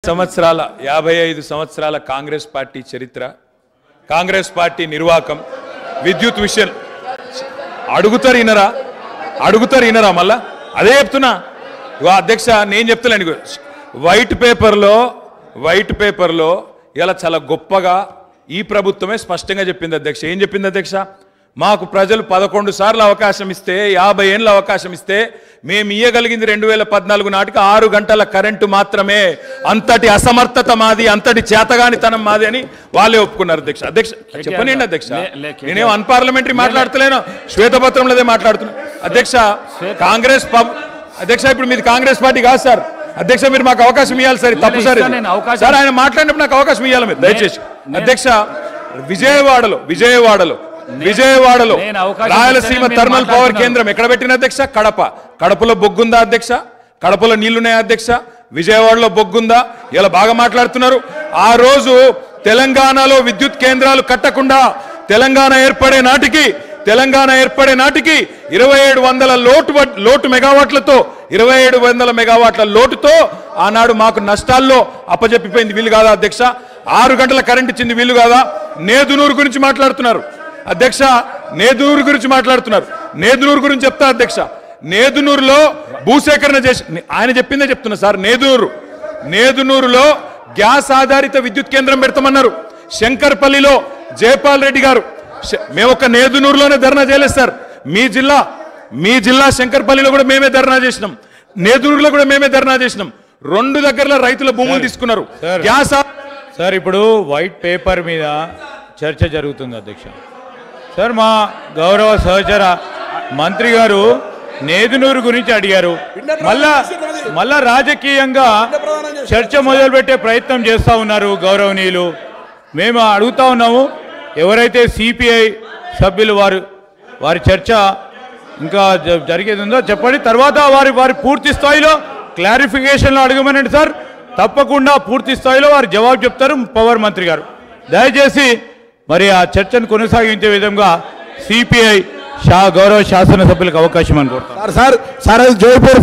సంవత్సరాల 55 సంవత్సరాల కాంగ్రెస్ పార్టీ చరిత్ర, కాంగ్రెస్ పార్టీ నిర్వాకం, విద్యుత్ విషయం అడుగుతారు ఇనరా మళ్ళా అదే చెప్తున్నా. అధ్యక్ష నేను చెప్తలేను, వైట్ పేపర్లో ఇలా చాలా గొప్పగా ఈ ప్రభుత్వమే స్పష్టంగా చెప్పింది అధ్యక్ష. ఏం చెప్పింది అధ్యక్ష? మాకు ప్రజలు 11 సార్లు అవకాశం ఇస్తే, 50 ఏళ్ళ అవకాశం ఇస్తే మేము ఇయ్యగలిగింది 2014 నాటికి 6 గంటల కరెంటు మాత్రమే. అంతటి అసమర్థత మాది, అంతటి చేతగానితనం మాది అని వాళ్ళే ఒప్పుకున్నారు అధ్యక్ష. చెప్పనండి అధ్యక్ష, నేనేం అన్పార్లమెంటరీ మాట్లాడతలేను, శ్వేతపత్రంలోదే మాట్లాడుతున్నా అధ్యక్ష. కాంగ్రెస్ అధ్యక్ష ఇప్పుడు మీది కాంగ్రెస్ పార్టీ కాదు సార్ అధ్యక్ష, మీరు మాకు అవకాశం ఇవ్వాలి సార్. తప్పు సార్ సార్, ఆయన మాట్లాడినప్పుడు నాకు అవకాశం ఇవ్వాలి మీరు దయచేసి అధ్యక్ష. విజయవాడలో రాయలసీమ థర్మల్ పవర్ కేంద్రం ఎక్కడ పెట్టిన అధ్యక్ష? కడపలో బొగ్గుందా అధ్యక్ష? కడపలో నీళ్లున్నాయా అధ్యక్ష? విజయవాడలో బొగ్గుందా? ఇలా బాగా మాట్లాడుతున్నారు. ఆ రోజు తెలంగాణలో విద్యుత్ కేంద్రాలు కట్టకుండా తెలంగాణ ఏర్పడే నాటికి 2700 లోటు మెగావాట్లతో 2700 మెగావాట్ల లోటుతో ఆనాడు మాకు నష్టాల్లో అప్పజెప్పిపోయింది. వీలు కాదా అధ్యక్ష? 6 గంటల కరెంట్ ఇచ్చింది వీలు కాదా? నేదునూరు గురించి మాట్లాడుతున్నారు అధ్యక్ష, నేదునూరు గురించి చెప్తా అధ్యక్ష. నేదునూరులో భూసేకరణ చేసి ఆయన చెప్పిందే చెప్తున్నా సార్. నేదునూరులో గ్యాస్ ఆధారిత విద్యుత్ కేంద్రం పెడతామన్నారు. శంకర్పల్లిలో జయపాల్ రెడ్డి గారు, మేము ఒక నేదునూరులోనే ధర్నా చేయలేదు సార్. మీ జిల్లా శంకర్పల్లిలో కూడా మేమే ధర్నా చేసినాం, నేదునూరులో కూడా మేమే ధర్నా చేసినాం. 2 దగ్గరలో రైతుల భూములు తీసుకున్నారు. గ్యాస్ సార్ ఇప్పుడు వైట్ పేపర్ మీద చర్చ జరుగుతుంది అధ్యక్ష. సార్ మా గౌరవ సహచర మంత్రి గారు నేదునూరు గురించి అడిగారు. మళ్ళా రాజకీయంగా చర్చ మొదలుపెట్టే ప్రయత్నం చేస్తూ ఉన్నారు గౌరవనీయులు. మేము అడుగుతా ఉన్నాము, ఎవరైతే సిపిఐ సభ్యులు వారి చర్చ ఇంకా జరిగేది ఉందో చెప్పండి. తర్వాత వారి పూర్తి స్థాయిలో క్లారిఫికేషన్లో అడగమనండి సార్. తప్పకుండా పూర్తి స్థాయిలో వారు జవాబు చెప్తారు పవర్ మంత్రి గారు. దయచేసి మరి ఆ చర్చను కొనసాగించే విధంగా సిపిఐ గౌరవ శాసనసభ్యులకు అవకాశం అనుకుంటారు. సార్ అది జైపూర్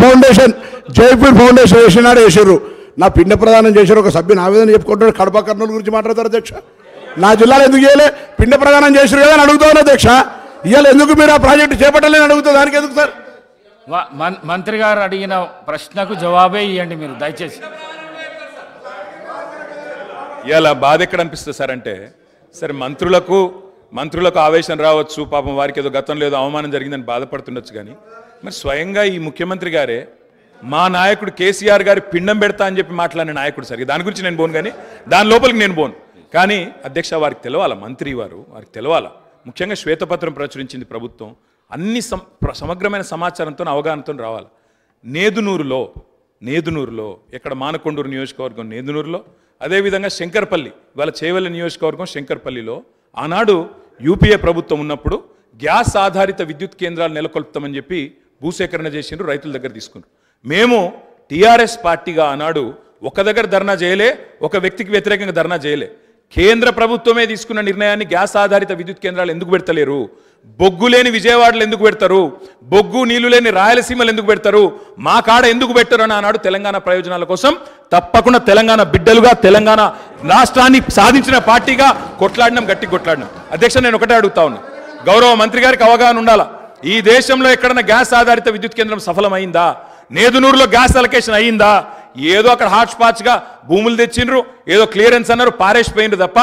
ఫౌండేషన్ వేసినారు. నా పిండ ప్రదానం చేశారు ఒక సభ్యుని ఆవేదన చెప్పుకుంటారు. కడప కర్నూలు గురించి మాట్లాడతారు అధ్యక్ష. నా జిల్లాలో ఎందుకు చేయలే? పిండ ప్రదానం చేశారు కదా అని అడుగుతాను అధ్యక్ష. ఇవాళ ఎందుకు మీరు ఆ ప్రాజెక్టు చేపట్టలేని అడుగుతా, దానికి ఎందుకు సార్? మంత్రి గారు అడిగిన ప్రశ్నకు జవాబే ఇవ్వండి మీరు దయచేసి. ఇలా బాధ ఎక్కడ అనిపిస్తుంది సార్ అంటే, సరే మంత్రులకు ఆవేశం రావచ్చు, పాపం వారికి ఏదో గతంలో ఏదో అవమానం జరిగిందని బాధపడుతుండొచ్చు. కానీ మరి స్వయంగా ఈ ముఖ్యమంత్రి గారే మా నాయకుడు కేసీఆర్ గారి పిండం పెడతా అని చెప్పి మాట్లాడిన నాయకుడు సార్. దాని గురించి నేను పోను, కానీ దాని లోపలికి నేను పోను. కానీ అధ్యక్ష వారికి తెలవాలా, మంత్రి వారికి తెలవాలా. ముఖ్యంగా శ్వేతపత్రం ప్రచురించింది ప్రభుత్వం, అన్ని సమగ్రమైన సమాచారంతో అవగాహనతో రావాలి. నేదునూరులో ఎక్కడ మానకొండూరు నియోజకవర్గం నేదునూరులో, అదేవిధంగా శంకర్పల్లి ఇవాళ చేవెళ్ళ నియోజకవర్గం శంకర్పల్లిలో ఆనాడు యూపీఏ ప్రభుత్వం ఉన్నప్పుడు గ్యాస్ ఆధారిత విద్యుత్ కేంద్రాలు నెలకొల్పుతామని చెప్పి భూసేకరణ చేసిండ్రు, రైతుల దగ్గర తీసుకున్నారు. మేము టీఆర్ఎస్ పార్టీగా ఆనాడు ఒక దగ్గర ధర్నా చేయలే, ఒక వ్యక్తికి వ్యతిరేకంగా ధర్నా చేయలే. కేంద్ర ప్రభుత్వమే తీసుకున్న నిర్ణయాన్ని గ్యాస్ ఆధారిత విద్యుత్ కేంద్రాలు ఎందుకు పెడతలేరు? బొగ్గు లేని విజయవాడలో ఎందుకు పెడతారు? బొగ్గు నీళ్లు లేని రాయలసీమలు ఎందుకు పెడతారు? మా కాడ ఎందుకు పెట్టరు అని ఆనాడు తెలంగాణ ప్రయోజనాల కోసం తప్పకుండా తెలంగాణ బిడ్డలుగా తెలంగాణ రాష్ట్రాన్ని సాధించిన పార్టీగా గట్టి కొట్లాడినాం. అధ్యక్ష నేను ఒకటే అడుగుతా ఉన్నా, గౌరవ మంత్రి గారికి అవగాహన ఉండాలా. ఈ దేశంలో ఎక్కడన్నా గ్యాస్ ఆధారిత విద్యుత్ కేంద్రం సఫలమైందా? నేదునూరులో గ్యాస్ అలొకేషన్ అయ్యిందా? ఏదో అక్కడ హాట్ స్పాట్స్గా భూములు తెచ్చిండ్రు, ఏదో క్లియరెన్స్ అన్నారు, పారేసిపోయిండ్రు తప్ప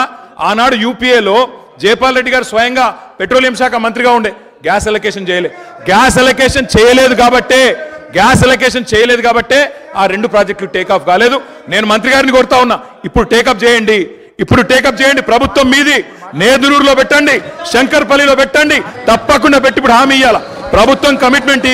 ఆనాడు యూపీఏలో జయపాల్ రెడ్డి గారు స్వయంగా పెట్రోలియం శాఖ మంత్రిగా ఉండే గ్యాస్ అలొకేషన్ చేయలే. గ్యాస్ అలొకేషన్ చేయలేదు కాబట్టే ఆ 2 ప్రాజెక్టులు టేకాఫ్ కాలేదు. నేను మంత్రి గారిని కోరుతా ఉన్నా, ఇప్పుడు టేకప్ చేయండి. ప్రభుత్వం మీది. నేదునూరులో పెట్టండి, శంకర్పల్లిలో పెట్టండి, తప్పకుండా పెట్టి ఇప్పుడు హామీ ఇవ్వాలా. ప్రభుత్వం కమిట్మెంట్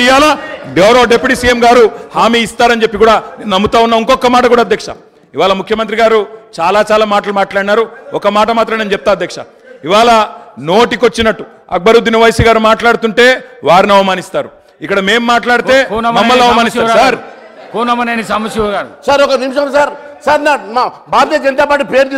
ఇవ్వాలా. గౌరవ డిప్యూటీ సీఎం గారు హామీ ఇస్తారని చెప్పి కూడా నేను నమ్ముతా ఉన్నా. ఇంకొక మాట కూడా అధ్యక్ష, ఇవాళ ముఖ్యమంత్రి గారు చాలా మాటలు మాట్లాడినారు. ఒక మాట మాత్రం నేను చెప్తా అధ్యక్ష. ఇవాళ నోటికొచ్చినట్టు అక్బరుద్దీన్ ఓవైసీ గారు మాట్లాడుతుంటే వారిని అవమానిస్తారు, ఇక్కడ మేము మాట్లాడితే మమ్మల్ని అవమానిస్తారు. సార్ కోనమనేని సాంబశివ గారు సార్ ఒక నిమిషం సార్. మా భారతీయ జనతా పార్టీ పేరు